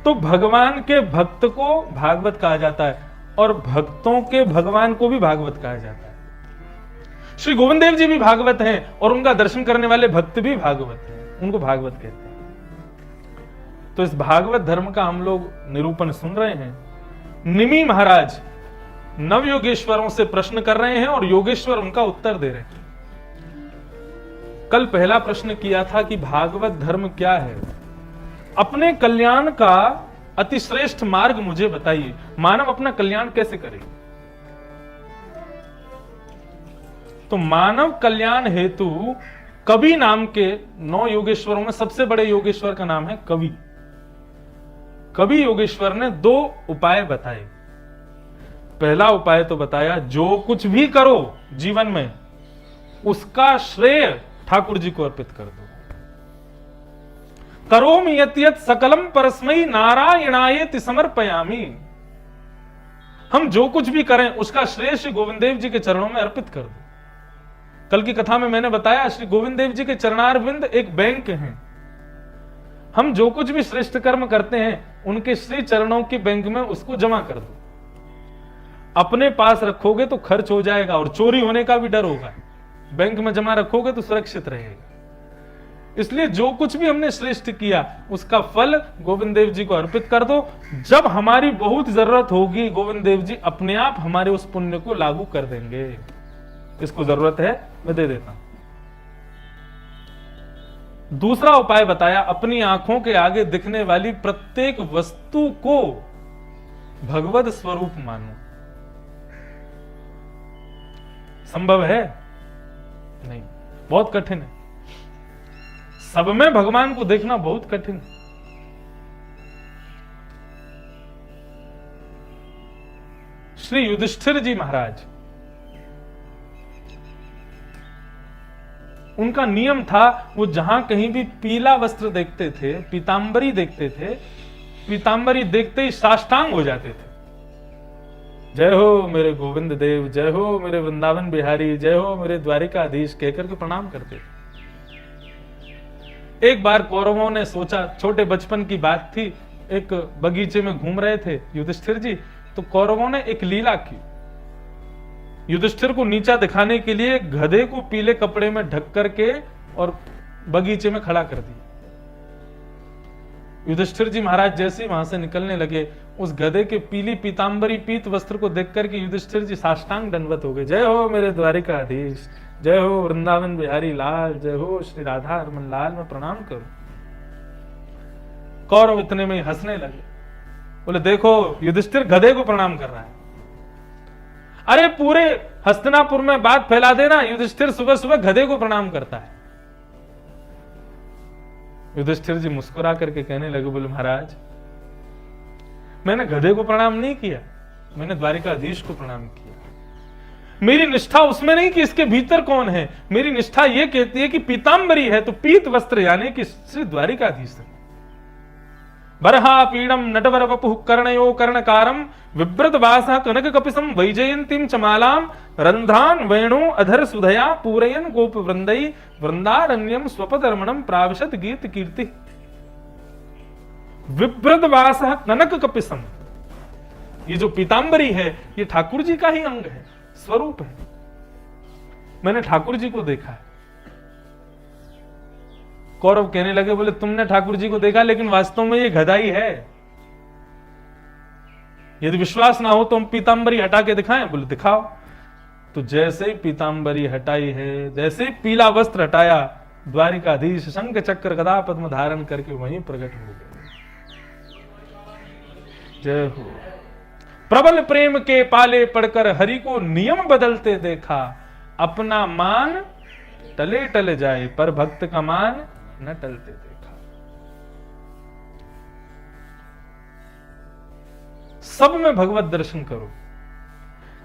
तो भगवान के भक्त को भागवत कहा जाता है और भक्तों के भगवान को भी भागवत कहा जाता है। श्री गोविंद देव जी भी भागवत हैं और उनका दर्शन करने वाले भक्त भी भागवत हैं, उनको भागवत कहते हैं। तो इस भागवत धर्म का हम लोग निरूपण सुन रहे हैं। निमि महाराज नव योगेश्वरों से प्रश्न कर रहे हैं और योगेश्वर उनका उत्तर दे रहे हैं। कल पहला प्रश्न किया था कि भागवत धर्म क्या है, अपने कल्याण का अतिश्रेष्ठ मार्ग मुझे बताइए, मानव अपना कल्याण कैसे करे। तो मानव कल्याण हेतु कवि नाम के 9 योगेश्वरों में सबसे बड़े योगेश्वर का नाम है कवि। कवि योगेश्वर ने 2 उपाय बताए। पहला उपाय तो बताया, जो कुछ भी करो जीवन में उसका श्रेय ठाकुर जी को अर्पित कर दो। करोमि यत् यत् सकलम परस्मै नारायणायेति समर्पयामि। हम जो कुछ भी करें उसका श्रेय श्री गोविंद देव जी के चरणों में अर्पित कर दो। कल की कथा में मैंने बताया, श्री गोविंद देव जी के चरणारविंद एक बैंक हैं। हम जो कुछ भी श्रेष्ठ कर्म करते हैं उनके श्री चरणों की बैंक में उसको जमा कर दो। अपने पास रखोगे तो खर्च हो जाएगा और चोरी होने का भी डर होगा, बैंक में जमा रखोगे तो सुरक्षित रहेगा। इसलिए जो कुछ भी हमने श्रेष्ठ किया उसका फल गोविंद देव जी को अर्पित कर दो। जब हमारी बहुत जरूरत होगी गोविंद देव जी अपने आप हमारे उस पुण्य को लागू कर देंगे। इसको जरूरत है मैं दे देता हूं। दूसरा उपाय बताया, अपनी आंखों के आगे दिखने वाली प्रत्येक वस्तु को भगवत स्वरूप मानो। संभव है? नहीं, बहुत कठिन है। सब में भगवान को देखना बहुत कठिन है। श्री युधिष्ठिर जी महाराज, उनका नियम था, वो जहां कहीं भी पीला वस्त्र देखते थे, पीतांबरी देखते थे, पीतांबरी देखते ही साष्टांग हो जाते थे। जय हो मेरे गोविंद देव, जय हो मेरे वृंदावन बिहारी, जय हो मेरे द्वारिकाधीश कहकर के प्रणाम करते थे। एक बार कौरवों ने सोचा, छोटे बचपन की बात थी, एक बगीचे में घूम रहे थे युधिष्ठिर जी, तो कौरवों ने एक लीला की। युधिष्ठिर को नीचा दिखाने के लिए गधे को पीले कपड़े में ढक करके और बगीचे में खड़ा कर दिया। युधिष्ठिर जी महाराज जैसे ही वहां से निकलने लगे, उस गधे के पीली पीतांबरी पीत वस्त्र को देख करके युधिष्ठिर जी साष्टांग दंडवत हो गए। जय हो मेरे द्वारिकाधीश, जय हो वृंदावन बिहारी लाल, जय हो श्री राधा रमन लाल, मैं प्रणाम करूं। कौरव इतने में हंसने लगे। बोले देखो युधिष्ठिर गधे को प्रणाम कर रहा है। अरे पूरे हस्तिनापुर में बात फैला देना युधिष्ठिर सुबह सुबह गधे को प्रणाम करता है। युधिष्ठिर जी मुस्कुरा करके कहने लगे, बोले महाराज मैंने गधे को प्रणाम नहीं किया, मैंने द्वारिकाधीश को प्रणाम किया। मेरी निष्ठा उसमें नहीं कि इसके भीतर कौन है, मेरी निष्ठा यह कहती है कि पीतांबरी है तो पीत वस्त्र यानी कि श्री द्वारिकाधीश है। बरहा पीड़म नटवर वपुः कर्णयो कर्णकारम विव्रत वासः कनक कपिसम वैजयंतीम चमालाम रंध्रान वेणु अधर सुधया पूरयन गोप वृंदई वृंदारण्यम स्वपदर्मणम प्राविशत गीत कीर्ति। विव्रत वासः कनक कपिसम, ये जो पीतांबरी है ये ठाकुर जी का ही अंग है, स्वरूप है। मैंने ठाकुर जी को देखा है। कौरव कहने लगे, बोले तुमने ठाकुर जी को देखा लेकिन वास्तव में ये गधा ही है। यदि विश्वास ना हो तो हम पीतांबरी हटा के दिखाएं। बोले दिखाओ। तो जैसे ही पीतांबरी हटाई है, जैसे ही पीला वस्त्र हटाया, द्वारिकाधीश शंख चक्र गदा पद्म धारण करके वहीं प्रकट हो गए। जय हो। प्रबल प्रेम के पाले पड़कर हरि को नियम बदलते देखा, अपना मान टले टले जाए पर भक्त का मान न टलते देखा। सब में भगवत दर्शन करो,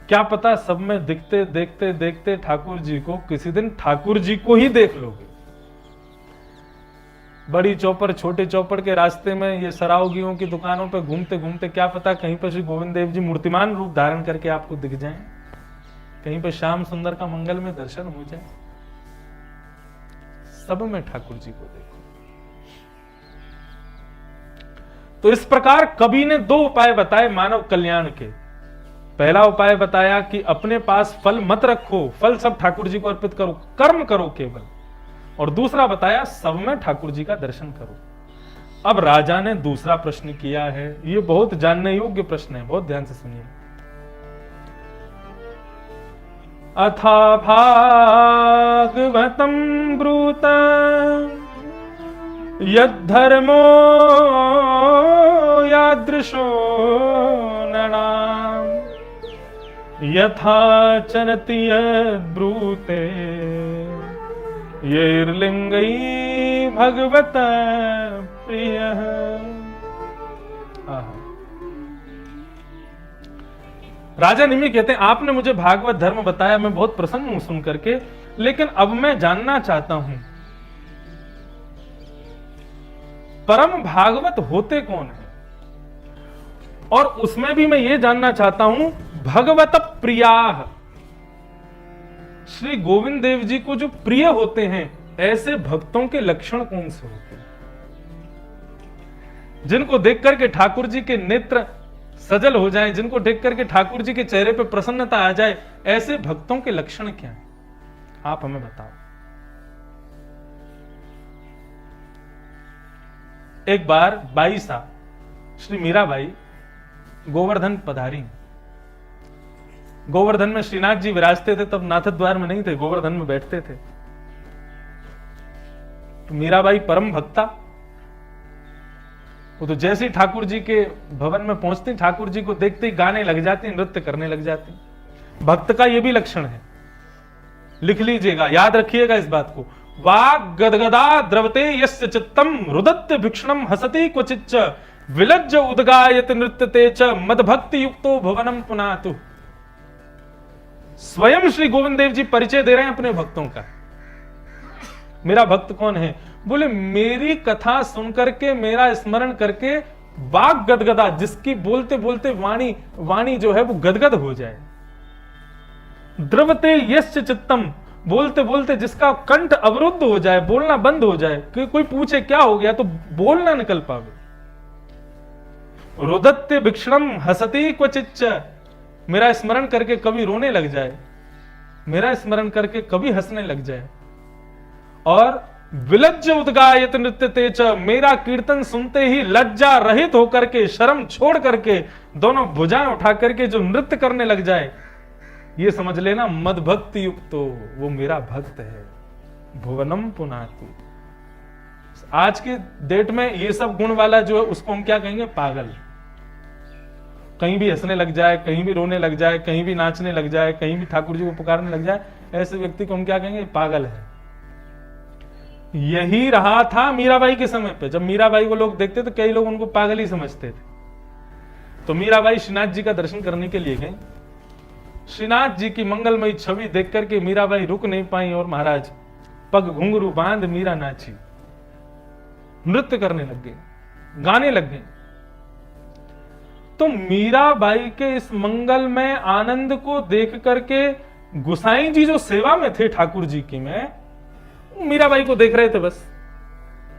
क्या पता सब में दिखते देखते देखते ठाकुर जी को किसी दिन ठाकुर जी को ही देख लोगे। बड़ी चौपड़ छोटे चौपड़ के रास्ते में ये सरावगियों की दुकानों पे घूमते घूमते क्या पता कहीं पर श्री गोविंद देव जी मूर्तिमान रूप धारण करके आपको दिख जाएं, कहीं पर श्याम सुंदर का मंगल में दर्शन हो जाए। सब में ठाकुर जी को देखो। तो इस प्रकार कवि ने दो उपाय बताए मानव कल्याण के। पहला उपाय बताया कि अपने पास फल मत रखो, फल सब ठाकुर जी को अर्पित करो, कर्म करो केवल। और दूसरा बताया सब में ठाकुर जी का दर्शन करो। अब राजा ने दूसरा प्रश्न किया है, ये बहुत जानने योग्य प्रश्न है, बहुत ध्यान से सुनिए। अथा भागवतम ब्रूत यद्धर्मो यादृशो नृणाम् यथा चरति यद्ब्रूते यैर्लिंगै भगवत प्रियः। राजा निमि कहते हैं, आपने मुझे भागवत धर्म बताया, मैं बहुत प्रसन्न हूं सुन करके, लेकिन अब मैं जानना चाहता हूं परम भागवत होते कौन है, और उसमें भी मैं ये जानना चाहता हूं भगवत प्रियाः, श्री गोविंद देव जी को जो प्रिय होते हैं ऐसे भक्तों के लक्षण कौन से होते हैं, जिनको देख करके ठाकुर जी के नेत्र सजल हो जाएं, जिनको देख करके ठाकुर जी के चेहरे पे प्रसन्नता आ जाए, ऐसे भक्तों के लक्षण क्या हैं, आप हमें बताओ। एक बार बाई साहब श्री मीराबाई गोवर्धन पधारी। गोवर्धन में श्रीनाथ जी विराजते थे, तब नाथ द्वार में नहीं थे, गोवर्धन में बैठते थे। तो मीराबाई परम भक्ता, वो तो जैसे ही ठाकुर जी के भवन में पहुंचती, ठाकुर जी को देखते ही गाने लग जाती, नृत्य करने लग जाती। भक्त का यह भी लक्षण है, लिख लीजिएगा, याद रखिएगा इस बात को। वाग गदगदा द्रवते यस्य चित्तम रुदत्य भिक्षणम हसति क्वचिच्च विलज्ज उद्गायत नृत्यते च मदभक्ति युक्तो भवनम पुनातु। स्वयं श्री गोविंद देव जी परिचय दे रहे हैं अपने भक्तों का। मेरा भक्त कौन है? बोले मेरी कथा सुनकर के, मेरा स्मरण करके वाग गदगदा, जिसकी बोलते बोलते वाणी जो है वो गदगद हो जाए। द्रवते यस्य चित्तम, बोलते बोलते जिसका कंठ अवरुद्ध हो जाए, बोलना बंद हो जाए, कि कोई पूछे क्या हो गया तो बोलना निकल पावे। रुदत्य भिक्षणम हसति क्वचिच्च, मेरा स्मरण करके कभी रोने लग जाए, मेरा स्मरण करके कभी हंसने लग जाए। और विलज्ज उद्गायत नृत्यते च, मेरा कीर्तन सुनते ही लज्जा रहित होकर के, शर्म छोड़ करके, दोनों भुजाएं उठा करके जो नृत्य करने लग जाए, ये समझ लेना मद भक्ति युक्तो, वो मेरा भक्त है। भुवनम पुनातु। आज के डेट में ये सब गुण वाला जो है उसको हम क्या कहेंगे? पागल। कहीं भी हंसने लग जाए, कहीं भी रोने लग जाए, कहीं भी नाचने लग जाए, कहीं भी ठाकुर जी को पुकारने लग जाए, ऐसे व्यक्ति को हम क्या कहेंगे? पागल है। यही रहा था मीराबाई के समय पे। जब मीराबाई को लोग देखते तो कई लोग उनको पागल ही समझते थे। तो मीराबाई श्रीनाथ जी का दर्शन करने के लिए गई। श्रीनाथ जी की मंगलमयी छवि देख करके मीराबाई रुक नहीं पाई और महाराज पग घुंघरू बांध मीरा नाची, नृत्य करने लग गए, गाने लग गए। तो मीराबाई के इस मंगलमय आनंद को देख करके गोसाई जी जो सेवा में थे ठाकुर जी की में, मीराबाई को देख रहे थे बस।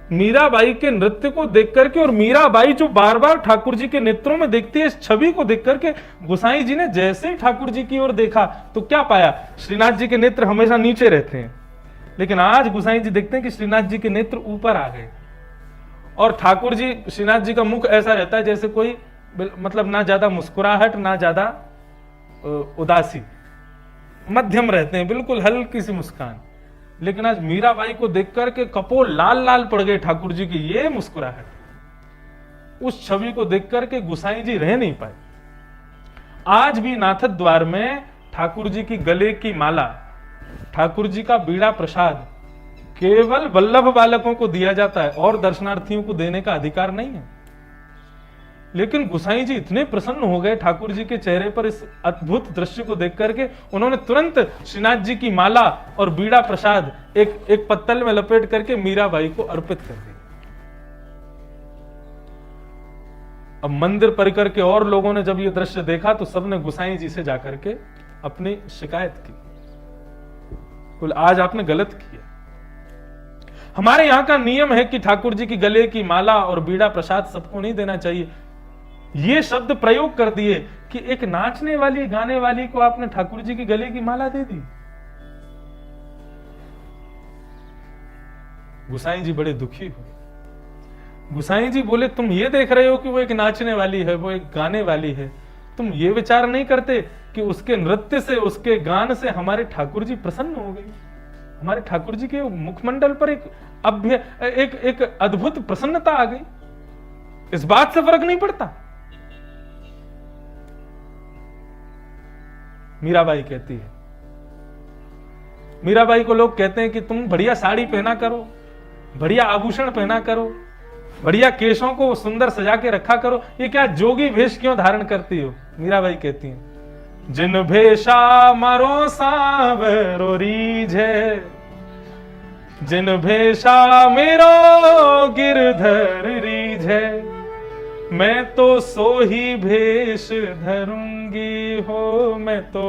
मीराबाई के नृत्य को देख करके, और मीराबाई जो बार बार ठाकुर जी के नेत्रों में देखती है, इस छवि को देख करके गोसाई जी ने जैसे ही ठाकुर जी की ओर देखा तो क्या पाया? श्रीनाथ जी के नेत्र हमेशा नीचे रहते हैं, लेकिन आज गोसाई जी देखते हैं कि श्रीनाथ जी के नेत्र ऊपर आ गए। और ठाकुर जी, श्रीनाथ जी का मुख ऐसा रहता है जैसे कोई, मतलब ना ज्यादा मुस्कुराहट ना ज्यादा उदासी, मध्यम रहते हैं, बिल्कुल हल्की सी मुस्कान। लेकिन आज मीराबाई को देख करके कपोल लाल लाल पड़ गए ठाकुर जी की ये मुस्कुराहट। उस छवि को देख करके गोसाई जी रह नहीं पाए। आज भी नाथद द्वार में ठाकुर जी की गले की माला, ठाकुर जी का बीड़ा प्रसाद केवल वल्लभ बालकों को दिया जाता है और दर्शनार्थियों को देने का अधिकार नहीं है। लेकिन गोसाई जी इतने प्रसन्न हो गए ठाकुर जी के चेहरे पर इस अद्भुत दृश्य को देख करके, उन्होंने तुरंत श्रीनाथ जी की माला और बीड़ा प्रसाद एक पत्तल में लपेट करके मीराबाई को अर्पित कर दिया। अब मंदिर परिकर के और लोगों ने जब ये दृश्य देखा तो सबने गोसाई जी से जाकर के अपनी शिकायत की, बोले आज आपने गलत किया। हमारे यहां का नियम है कि ठाकुर जी की गले की माला और बीड़ा प्रसाद सबको नहीं देना चाहिए। ये शब्द प्रयोग कर दिए कि एक नाचने वाली गाने वाली को आपने ठाकुर जी की गले की माला दे दी। गोसाई जी बड़े दुखी हुए। गोसाई जी बोले तुम ये देख रहे हो कि वो एक नाचने वाली है, वो एक गाने वाली है, तुम ये विचार नहीं करते कि उसके नृत्य से, उसके गान से हमारे ठाकुर जी प्रसन्न हो गए। हमारे ठाकुर जी के मुखमंडल पर एक अद्भुत प्रसन्नता आ गई। इस बात से फर्क नहीं पड़ता। मीराबाई कहती है, मीराबाई को लोग कहते हैं कि तुम बढ़िया साड़ी पहना करो, बढ़िया आभूषण पहना करो, बढ़िया केशों को सुंदर सजा के रखा करो, ये क्या जोगी भेष क्यों धारण करती हो? मीराबाई कहती हैं, जिन भेषा मारो सांवरो रीझे, जिन भेषा मेरो गिरधर रीझे, मैं तो सो ही भेष धरूंगी हो, मैं तो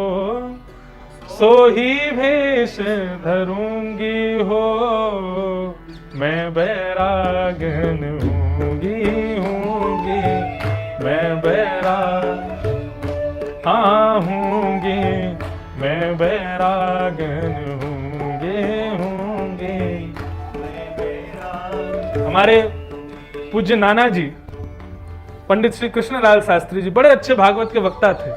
सो ही भेष धरूंगी हो, मैं बैरागन हूंगी, मैं बैराग हाँ हूंगी, मैं बैरागन हूंगी। हमारे पूज्य नाना जी पंडित श्री कृष्णलाल शास्त्री जी बड़े अच्छे भागवत के वक्ता थे।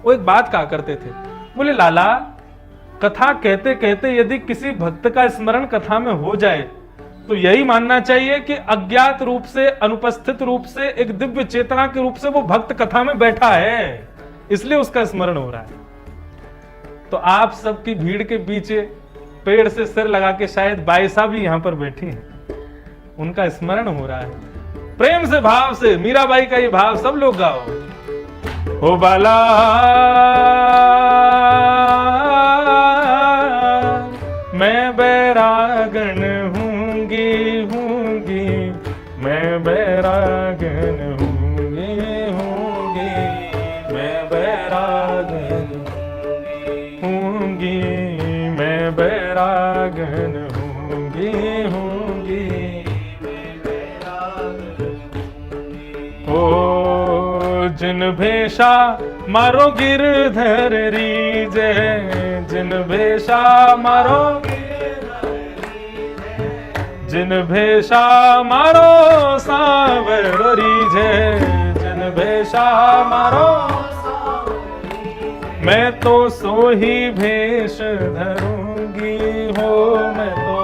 वो एक बात कहा करते थे, बोले लाला, कथा कहते कहते यदि किसी भक्त का स्मरण कथा में हो जाए तो यही मानना चाहिए कि अज्ञात रूप से, अनुपस्थित रूप से, एक दिव्य चेतना के रूप से वो भक्त कथा में बैठा है, इसलिए उसका स्मरण हो रहा है। तो आप सबकी भीड़ के पीछे पेड़ से सिर लगा के शायद बाई साहब भी यहां पर बैठी हैं, उनका स्मरण हो रहा है। प्रेम से, भाव से, मीराबाई का ये भाव सब लोग गाओ। ओ बाला मैं बैरागन हूंगी, मैं बैरागन हूंगी, मैं बैरागन हूंगी, मैं बैरागन हूंगी, ओ जिन भेषा मारो गिरधर रीझे, जिन भेषा मारो, जिन भेषा मारो सांवरो रीझे, जिन भेषा मारो, मैं तो सो ही भेष धरूंगी हो, मैं तो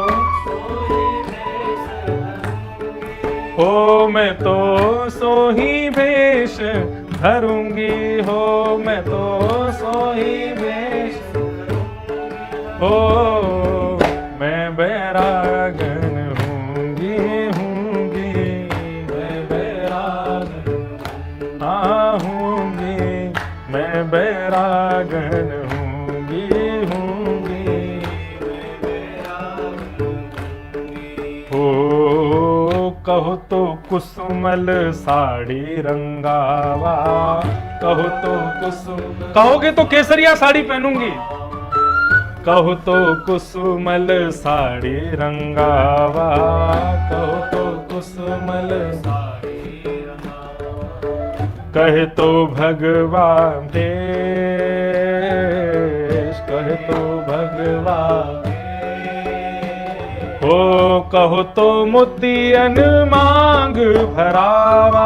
हो, मैं तो सो ही भेष धरूंगी हो, मैं तो सोई भेष हो, मैं बैरागन हूंगी, मैं बैरागन हूंगी, मैं बैरागन हूंगी, हो कहो तो कुसुमल साड़ी रंगावा, कहो तो कुसुम, कहोगे तो केसरिया साड़ी पहनूंगी, कहो तो कुसुमल साड़ी रंगावा, कहो तो कुसुमल साड़ी रंगावा, कहे तो भगवान देश, कहे तो भगवान हो, कहो तो मोतियन मांग भरावा,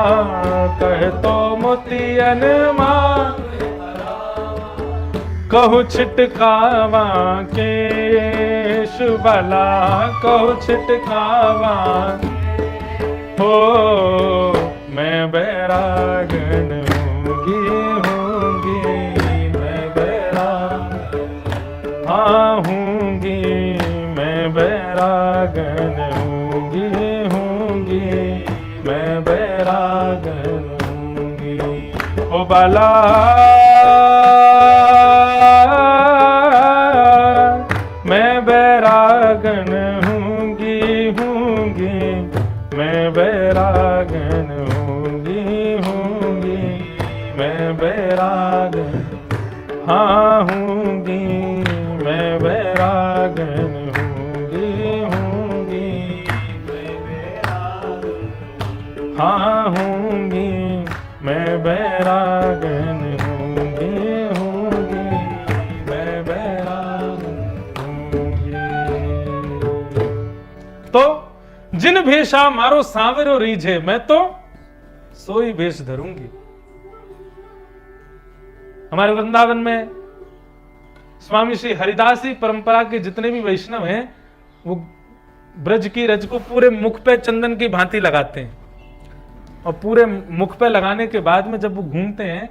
कहे तो मोतियन मांग भरावा, कहो छिटकावा केश बला, कहो छिटकावा हो, मैं बैरागन हूंगी, मैं बैरागन हूंगी, मैं बैरागन हूंगी, मैं बैरागन हूंगी, ओ बाला मैं बैरागन हूंगी, मैं बैरागन हूंगी, मैं बैरागन हाँ हूंगी, मैं बैरागन हाँ हूंगी, मैं बैरागन हूंगी, मैं बैरागन हूंगी। तो जिन भेषा मारो सांवरो रीझे, मैं तो सोई भेष धरूंगी। हमारे वृंदावन में स्वामी श्री हरिदास जी परंपरा के जितने भी वैष्णव हैं, वो ब्रज की रज को पूरे मुख पे चंदन की भांति लगाते हैं, और पूरे मुख पे लगाने के बाद में जब वो घूमते हैं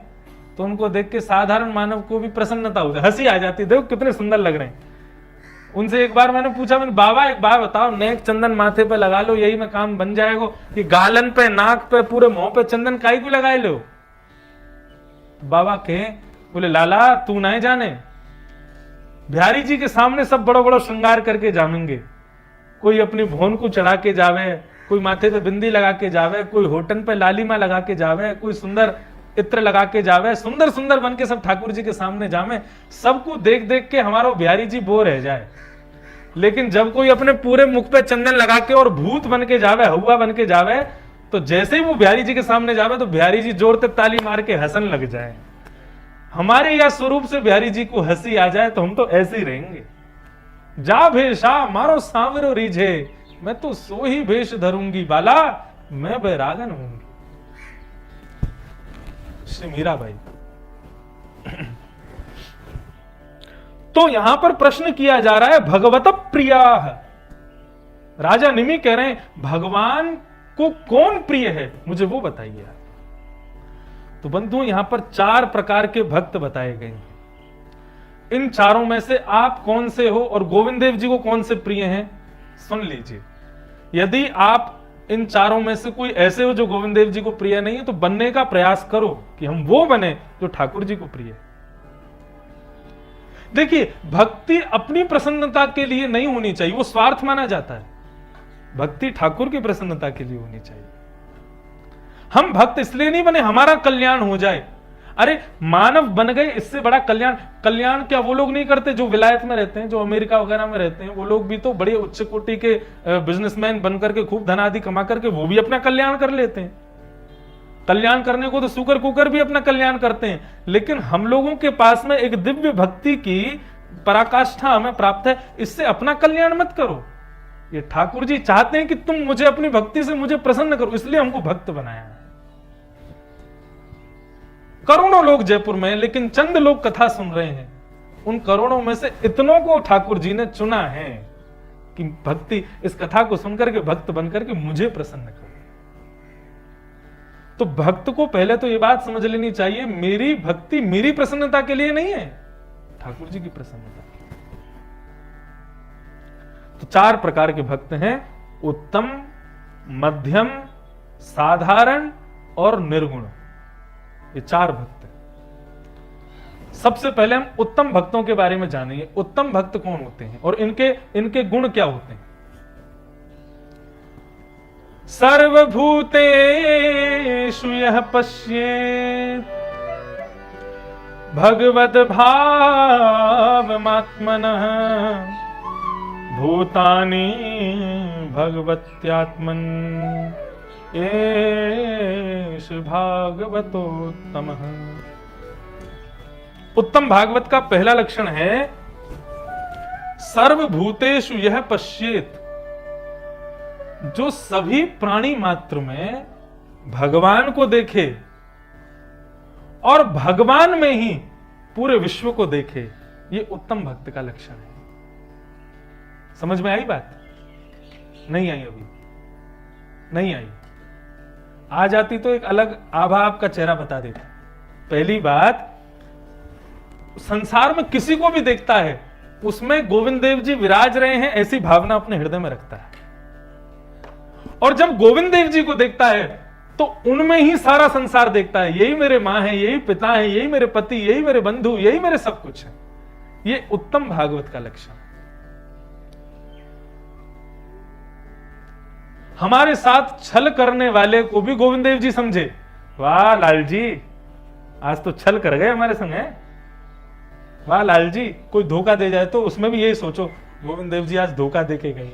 तो उनको देख के साधारण मानव को भी प्रसन्नता होती है, हंसी आ जाती है, देखो कितने सुंदर लग रहे हैं। उनसे एक बार मैंने पूछा, मैंने बाबा एक बात बताओ, नेक चंदन माथे पे लगा लो, यही में काम बन जाएगा, कि गालन पे, नाक पे, पूरे मुंह पे चंदन काई को लगाए लो? बाबा कहे, बोले लाला तू नहीं जाने, बिहारी जी के सामने सब बड़ो बड़ो श्रृंगार करके जामेंगे, कोई अपनी भोन को चढ़ा के जावे, कोई माथे पे बिंदी लगा के जावे, कोई होठन पे लालिमा लगा के जावे, कोई सुंदर इत्र लगा के जावे, सुंदर सुंदर बन के सब ठाकुर जी के सामने जावे, सबको देख देख के हमारा बिहारी जी बोर रह जाए। लेकिन जब कोई अपने पूरे मुख पे चंदन लगा के और भूत बन के जावे, हुआ बन के जावे, तो जैसे ही वो बिहारी जी के सामने जावे तो बिहारी जी जोर से ताली मार के हंसन लग जाए। हमारे यह स्वरूप से बिहारी जी को हंसी आ जाए तो हम तो ऐसे ही रहेंगे। जा भेषा मारो सांवरो रीझे, मैं तो सो ही भेष धरूंगी, बाला मैं बैरागन हूंगी। श्री मीराबाई। तो यहां पर प्रश्न किया जा रहा है, भगवत प्रिया। राजा निमि कह रहे हैं भगवान को कौन प्रिय है, मुझे वो बताइए। तो बंधु यहां पर 4 प्रकार के भक्त बताए गए हैं। इन चारों में से आप कौन से हो और गोविंद देव जी को कौन से प्रिय हैं, सुन लीजिए। यदि आप इन चारों में से कोई ऐसे हो जो गोविंद देव जी को प्रिय नहीं है, तो बनने का प्रयास करो कि हम वो बने जो ठाकुर जी को प्रिय है। देखिए, भक्ति अपनी प्रसन्नता के लिए नहीं होनी चाहिए, वो स्वार्थ माना जाता है। भक्ति ठाकुर की प्रसन्नता के लिए होनी चाहिए। हम भक्त इसलिए नहीं बने हमारा कल्याण हो जाए। अरे मानव बन गए, इससे बड़ा कल्याण क्या वो लोग नहीं करते जो विलायत में रहते हैं, जो अमेरिका वगैरह में रहते हैं? वो लोग भी तो बड़े उच्च कोटि के बिजनेसमैन बन करके खूब धन आदि कमा करके वो भी अपना कल्याण कर लेते हैं। कल्याण करने को तो सुकर कुकर भी अपना कल्याण करते हैं, लेकिन हम लोगों के पास में एक दिव्य भक्ति की पराकाष्ठा हमें प्राप्त है, इससे अपना कल्याण मत करो। ये ठाकुर जी चाहते हैं कि तुम मुझे अपनी भक्ति से मुझे प्रसन्न करो, इसलिए हमको भक्त बनाया है। करोड़ों लोग जयपुर में, लेकिन चंद लोग कथा सुन रहे हैं। उन करोड़ों में से इतनों को ठाकुर जी ने चुना है कि भक्ति, इस कथा को सुनकर के भक्त बनकर के मुझे प्रसन्न करो। तो भक्त को पहले तो ये बात समझ लेनी चाहिए, मेरी भक्ति मेरी प्रसन्नता के लिए नहीं है, ठाकुर जी की प्रसन्नता। तो 4 प्रकार के भक्त हैं, उत्तम, मध्यम, साधारण और निर्गुण। ये 4 भक्त हैं। सबसे पहले हम उत्तम भक्तों के बारे में जानेंगे। उत्तम भक्त कौन होते हैं और इनके गुण क्या होते हैं। सर्वभूतेषु यः पश्येत् भगवद्भावमात्मनः भूतानि भगवत्यात्मन् एष भागवतोत्तमः। उत्तम भागवत का पहला लक्षण है सर्वभूतेषु यः पश्येत्, जो सभी प्राणी मात्र में भगवान को देखे और भगवान में ही पूरे विश्व को देखे, ये उत्तम भक्त का लक्षण है। समझ में आई बात? नहीं आई? अभी नहीं आई। आ जाती तो एक अलग आभा आपका चेहरा बता देता। पहली बात, संसार में किसी को भी देखता है उसमें गोविंद देव जी विराज रहे हैं ऐसी भावना अपने हृदय में रखता है, और जब गोविंद देव जी को देखता है तो उनमें ही सारा संसार देखता है। यही मेरे मां है, यही पिता है, यही मेरे पति, यही मेरे बंधु, यही मेरे सब कुछ है। ये उत्तम भागवत का लक्षण है। हमारे साथ छल करने वाले को भी गोविंद देव जी समझे, वाह लाल जी आज तो छल कर गए हमारे संग, है वाह लाल जी। कोई धोखा दे जाए तो उसमें भी यही सोचो, गोविंद देव जी आज धोखा दे के गए।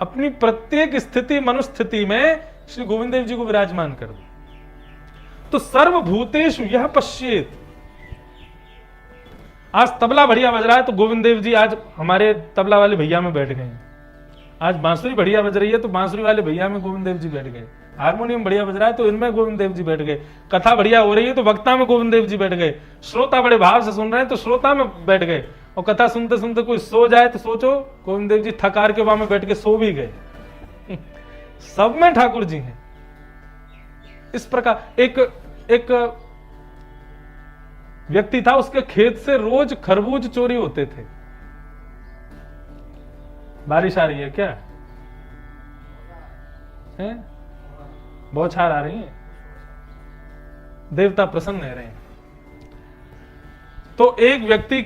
अपनी प्रत्येक स्थिति मनुस्थिति में श्री गोविंद देव जी को विराजमान कर दो। तो सर्वभूतेषु यः पश्येत्। आज तबला बढ़िया बज रहा है तो गोविंद देव जी आज हमारे तबला वाले भैया में बैठ गए। आज बांसुरी बढ़िया बज रही है तो बांसुरी वाले भैया में गोविंद देव जी बैठ गए। हारमोनियम बढ़िया बज रहा है तो इनमें गोविंद देव जी बैठ गए। कथा बढ़िया हो रही है तो वक्ता में गोविंद देव जी बैठ गए। श्रोता बड़े भाव से सुन रहे हैं तो श्रोता में बैठ गए। और कथा सुनते सुनते कोई सो जाए तो सोचो गोविंद देव जी थकार के वहां में बैठ के सो भी गए। सब में ठाकुर जी हैं। इस प्रकार एक व्यक्ति था, उसके खेत से रोज खरबूज चोरी होते थे। बारिश आ रही है क्या? है? बौछार आ रही है, देवता प्रसन्न रह रहे हैं। तो एक व्यक्ति